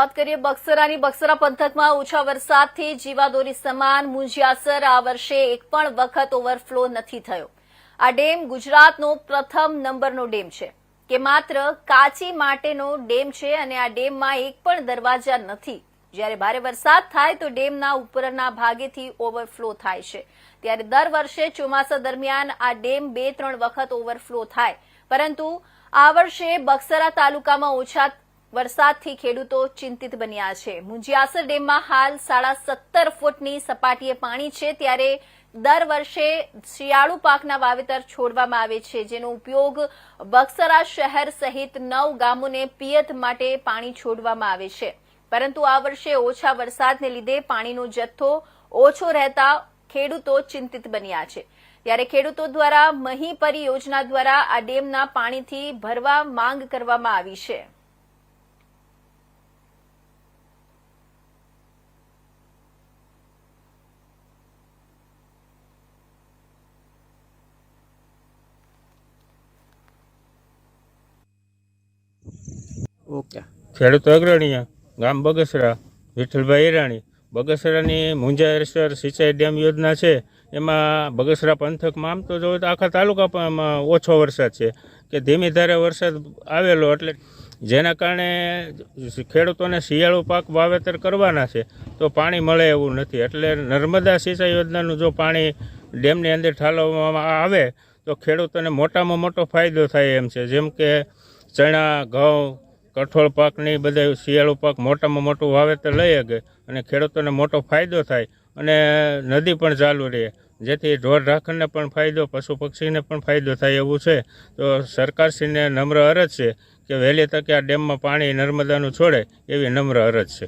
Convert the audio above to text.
વાત કરીએ બગસરાની બગસરા પંથકમાં ઓછા વરસાદથી જીવાદોરી સમાન મુંજિયાસર આ વર્ષે એક પણ વખત ઓવરફ્લો નથી થયો। આ ડેમ ગુજરાતનો પ્રથમ નંબરનો ડેમ છે કે માત્ર કાચી માટેનો ડેમ છે અને આ ડેમમાં એક પણ દરવાજા નથી। જ્યારે ભારે વરસાદ થાય તો ડેમના ઉપરના ભાગેથી ઓવરફ્લો થાય છે। ત્યારે દર વર્ષે ચોમાસા દરમિયાન આ ડેમ 2-3 વખત ઓવરફ્લો થાય, પરંતુ આ વર્ષે બગસરા તાલુકામાં ઓછા વરસાદથી ખેડૂતો ચિંતિત બન્યા છે। મુંજિયાસર ડેમમાં હાલ 17.5 ફૂટની સપાટીએ પાણી છે। ત્યારે દર વર્ષે શિયાળુ પાકના વાવેતર છોડવામાં આવે છે, જેનો ઉપયોગ બગસરા શહેર સહિત 9 ગામોને પિયત માટે પાણી છોડવામાં આવે છે। પરંતુ આ વર્ષે ઓછા વરસાદને લીધે પાણીનો જથ્થો ઓછો રહેતા ખેડૂતો ચિંતિત બન્યા છે। ત્યારે ખેડૂતો દ્વારા મહી પરિયોજના દ્વારા આ ડેમના પાણીથી ભરવા માંગ કરવામાં આવી છે। ઓકે, ખેડૂત અગ્રણીય ગામ બગસરા વિઠ્ઠલભાઈ ઈરાણી। બગસરાની મુંજાસર સિંચાઈ ડેમ યોજના છે, એમાં બગસરા પંથકમાં આમ તો જો તો આખા તાલુકામાં ઓછો વરસાદ છે કે ધીમી ધારે વરસાદ આવેલો, એટલે જેના કારણે ખેડૂતોને શિયાળુ પાક વાવેતર કરવાના છે તો પાણી મળે એવું નથી। એટલે નર્મદા સિંચાઈ યોજનાનું જો પાણી ડેમની અંદર ઠાલવવામાં આવે તો ખેડૂતોને મોટામાં મોટો ફાયદો થાય એમ છે। જેમ કે ચણા, ઘઉં, કઠોળ પાકની બધા શિયાળુ પાક મોટામાં મોટું વાવેતર લઈ શકે અને ખેડૂતોને મોટો ફાયદો થાય અને નદી પણ ચાલુ રહે, જેથી ઢોર ઢાંખરને પણ ફાયદો, પશુ પક્ષીને પણ ફાયદો થાય એવું છે। તો સરકારશ્રીને નમ્ર અરજ છે કે વહેલી તકે આ ડેમમાં પાણી નર્મદાનું છોડે એવી નમ્ર અરજ છે।